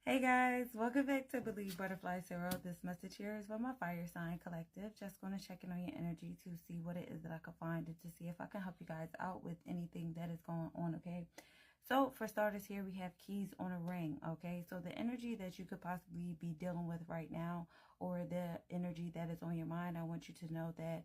Hey guys, welcome back to Believe Butterfly Zero. This message here is from my fire sign collective. Just going to check in on your energy to see what it is that I can find and to see if I can help you guys out with anything that is going on, okay? So for starters here, we have keys on a ring, okay? So the energy that you could possibly be dealing with right now, or the energy that is on your mind, I want you to know that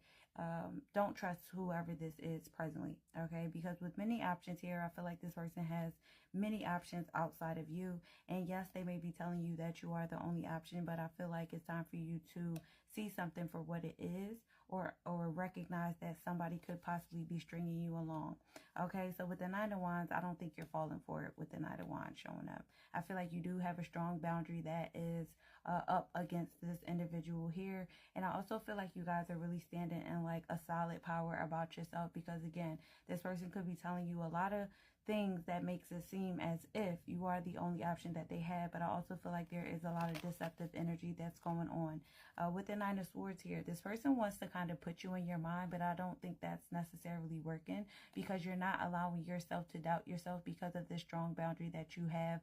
don't trust whoever this is presently, okay? Because with many options here, I feel like this person has many options outside of you. And yes, they may be telling you that you are the only option, but I feel like it's time for you to see something for what it is, or recognize that somebody could possibly be stringing you along. Okay, so with the Nine of Wands, I don't think you're falling for it with the Knight of Wands showing up. I feel like you do have a strong boundary that is up against this individual here. And I also feel like you guys are really standing in like a solid power about yourself, because again, this person could be telling you a lot of things that makes it seem as if you are the only option that they have. But I also feel like there is a lot of deceptive energy that's going on. With the Nine of Swords here, this person wants to kind of put you in your mind, but I don't think that's necessarily working, because you're not allowing yourself to doubt yourself because of this strong boundary that you have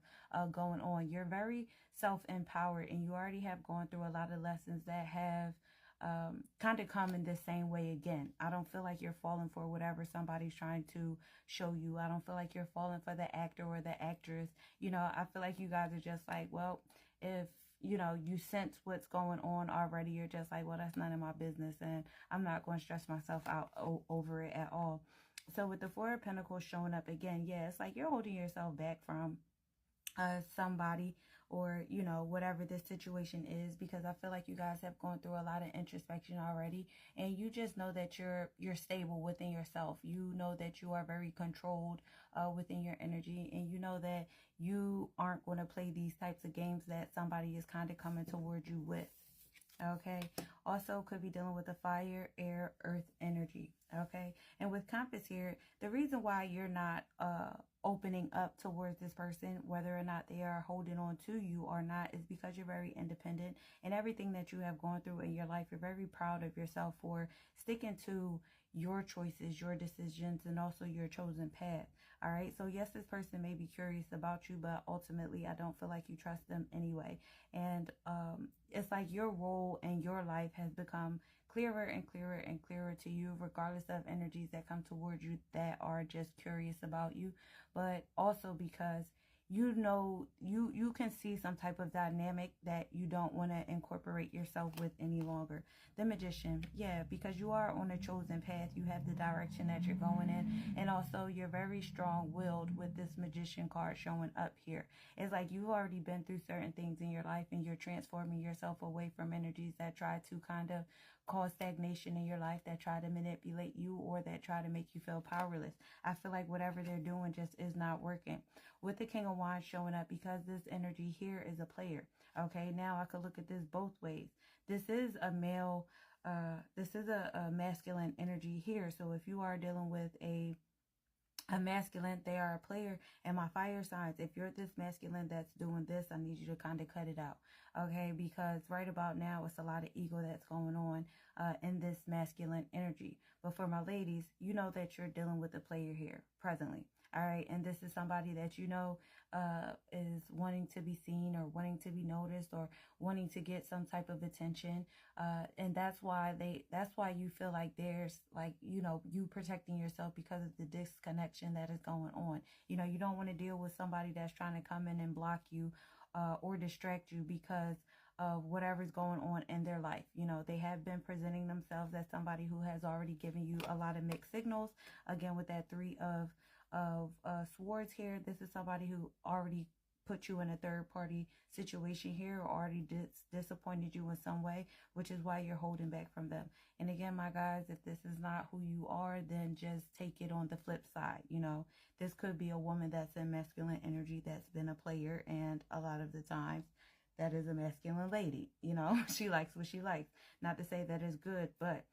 going on. You're very self-empowered, and you already have gone through a lot of lessons that have kind of come in the same way again. I don't feel like you're falling for whatever somebody's trying to show you. I don't feel like you're falling for the actor or the actress. You know, I feel like you guys are just like, well, if you know, you sense what's going on already, you're just like, well, that's none of my business, and I'm not going to stress myself out over it at all. So with the Four of Pentacles showing up again, yeah, it's like you're holding yourself back from somebody, or you know, whatever this situation is, because I feel like you guys have gone through a lot of introspection already, and you just know that you're stable within yourself. You know that you are very controlled within your energy, and you know that you aren't going to play these types of games that somebody is kind of coming towards you with. Okay, also could be dealing with the fire, air, earth energy. Okay, and with Compass here, the reason why you're not opening up towards this person, whether or not they are holding on to you or not, is because you're very independent, and everything that you have gone through in your life, you're very proud of yourself for sticking to your choices, your decisions, and also your chosen path. All right, so yes, this person may be curious about you, but ultimately I don't feel like you trust them anyway. And it's like your role in your life has become clearer and clearer and clearer to you, regardless of energies that come towards you that are just curious about you, but also because you know, you can see some type of dynamic that you don't want to incorporate yourself with any longer. The Magician, yeah, because you are on a chosen path. You have the direction that you're going in, and also you're very strong-willed with this Magician card showing up here. It's like you've already been through certain things in your life, and you're transforming yourself away from energies that try to kind of cause stagnation in your life, that try to manipulate you, or that try to make you feel powerless. I feel like whatever they're doing just is not working. With the King of Wands showing up, because this energy here is a player. Okay, now I could look at this both ways. This is a male, this is a masculine energy here. So if you are dealing with a masculine, they are a player. And my fire signs, if you're this masculine that's doing this, I need you to kind of cut it out, okay? Because right about now, it's a lot of ego that's going on in this masculine energy. But for my ladies, you know that you're dealing with a player here presently. All right, and this is somebody that you know is wanting to be seen, or wanting to be noticed, or wanting to get some type of attention, and that's why you feel like there's, like, you know, you protecting yourself because of the disconnection that is going on. You know, you don't want to deal with somebody that's trying to come in and block you or distract you because of whatever's going on in their life. You know, they have been presenting themselves as somebody who has already given you a lot of mixed signals. Again, with that Three of Swords here, this is somebody who already put you in a third-party situation here, or already disappointed you in some way, which is why you're holding back from them. And again, my guys, if this is not who you are, then just take it on the flip side. You know, this could be a woman that's in masculine energy that's been a player, and a lot of the times that is a masculine lady. You know, she likes what she likes. Not to say that it's good, but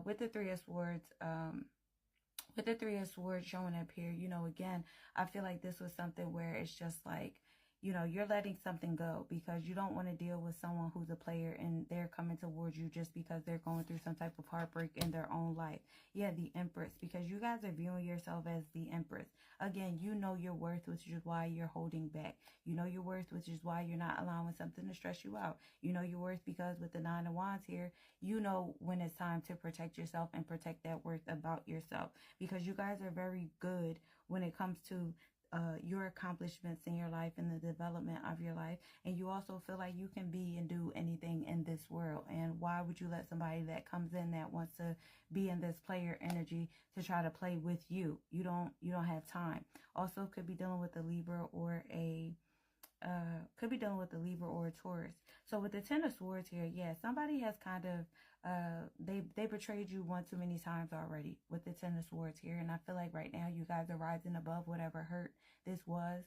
with the Three of Swords, with the Three of Swords showing up here, you know, again, I feel like this was something where it's just like you know, you're letting something go because you don't want to deal with someone who's a player and they're coming towards you just because they're going through some type of heartbreak in their own life. Yeah, the Empress, because you guys are viewing yourself as the Empress. Again, you know your worth, which is why you're holding back. You know your worth, which is why you're not allowing something to stress you out. You know your worth because with the Nine of Wands here, you know when it's time to protect yourself and protect that worth about yourself, because you guys are very good when it comes to your accomplishments in your life and the development of your life. And you also feel like you can be and do anything in this world. And why would you let somebody that comes in that wants to be in this player energy to try to play with you? You don't have time. Also could be dealing with a Libra or a Taurus. So with the Ten of Swords here, yeah, somebody has kind of they betrayed you one too many times already with the Ten of Swords here. And I feel like right now you guys are rising above whatever hurt this was.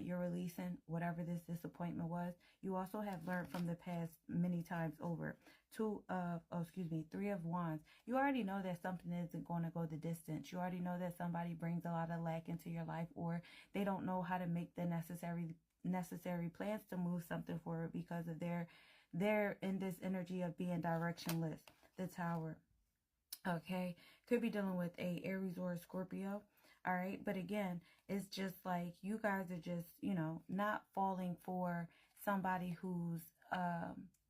You're releasing whatever this disappointment was. You also have learned from the past many times over. Three of Wands. You already know that something isn't going to go the distance. You already know that somebody brings a lot of lack into your life, or they don't know how to make the necessary plans to move something forward because of they're in this energy of being directionless. The Tower. Okay, could be dealing with a Aries or a Scorpio. All right, but again, it's just like you guys are just, you know, not falling for somebody who's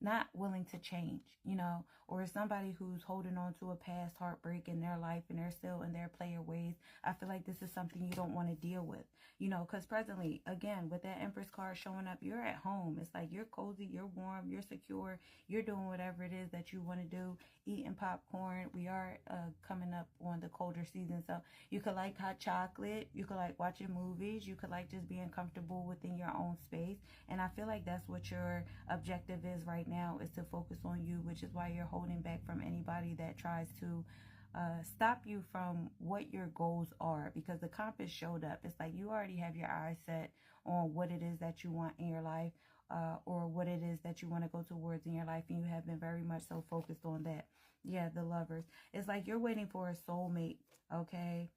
not willing to change, you know, or somebody who's holding on to a past heartbreak in their life and they're still in their player ways. I feel like this is something you don't want to deal with, you know, because presently, again, with that Empress card showing up, you're at home. It's like you're cozy, you're warm, you're secure, you're doing whatever it is that you want to do, eating popcorn. We are coming up on the colder season, so you could like hot chocolate, you could like watching movies, you could like just being comfortable within your own space. And I feel like that's what your objective is right now, is to focus on you, which is why you're holding back from anybody that tries to stop you from what your goals are, because the compass showed up. It's like you already have your eyes set on what it is that you want in your life, or what it is that you want to go towards in your life, and you have been very much so focused on that. Yeah, the Lovers. It's like you're waiting for a soulmate, okay?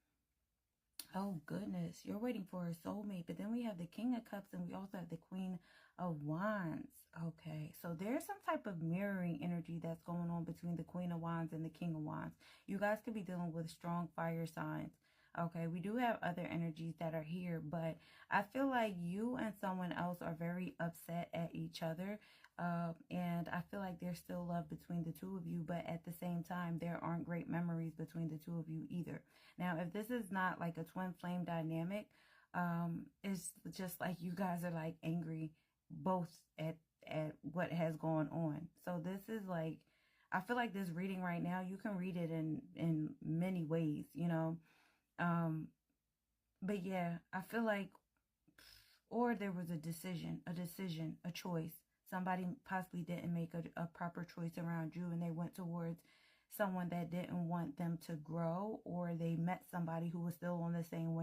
Oh, goodness. You're waiting for a soulmate. But then we have the King of Cups and we also have the Queen of Wands. Okay, so there's some type of mirroring energy that's going on between the Queen of Wands and the King of Wands. You guys could be dealing with strong fire signs. Okay, we do have other energies that are here, but I feel like you and someone else are very upset at each other. And I feel like there's still love between the two of you, but at the same time, there aren't great memories between the two of you either. Now, if this is not like a twin flame dynamic, it's just like you guys are like angry both at what has gone on. So this is like, I feel like this reading right now, you can read it in many ways, you know. But yeah, I feel like, or there was a decision, a choice. Somebody possibly didn't make a proper choice around you, and they went towards someone that didn't want them to grow, or they met somebody who was still on the same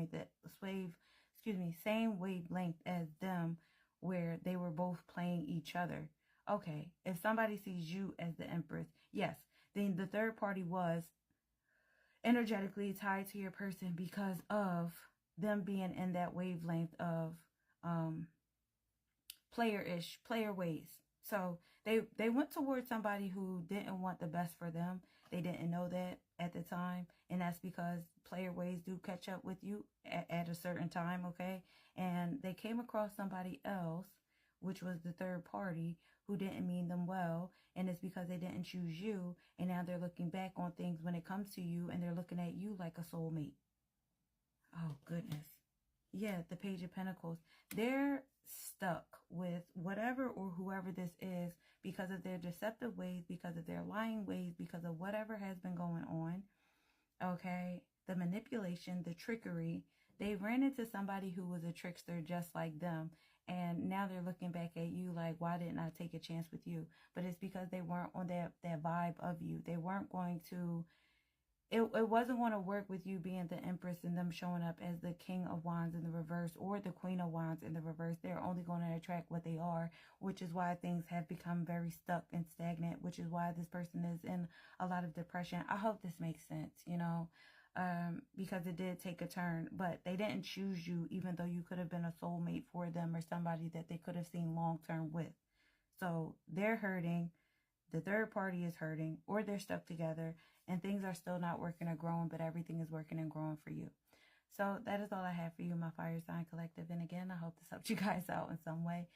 same wavelength as them, where they were both playing each other. Okay, if somebody sees you as the Empress, yes, then the third party was energetically tied to your person because of them being in that wavelength of player ways. So they went towards somebody who didn't want the best for them. They didn't know that at the time, and that's because player ways do catch up with you at a certain time, okay? And they came across somebody else, which was the third party, who didn't mean them well, and it's because they didn't choose you, and now they're looking back on things when it comes to you, and they're looking at you like a soulmate. Oh, goodness. Yeah, the Page of Pentacles. They're stuck with whatever or whoever this is because of their deceptive ways, because of their lying ways, because of whatever has been going on. Okay, the manipulation, the trickery. They ran into somebody who was a trickster just like them, and now they're looking back at you like, why didn't I take a chance with you? But it's because they weren't on that vibe of you. They weren't going to, it wasn't going to work with you being the Empress and them showing up as the King of Wands in the reverse or the Queen of Wands in the reverse. They're only going to attract what they are, which is why things have become very stuck and stagnant, which is why this person is in a lot of depression. I hope this makes sense, you know. because it did take a turn, but they didn't choose you, even though you could have been a soulmate for them or somebody that they could have seen long-term with. So they're hurting, the third party is hurting, or they're stuck together and things are still not working or growing, but everything is working and growing for you. So that is all I have for you, my fire sign collective. And again, I hope this helped you guys out in some way.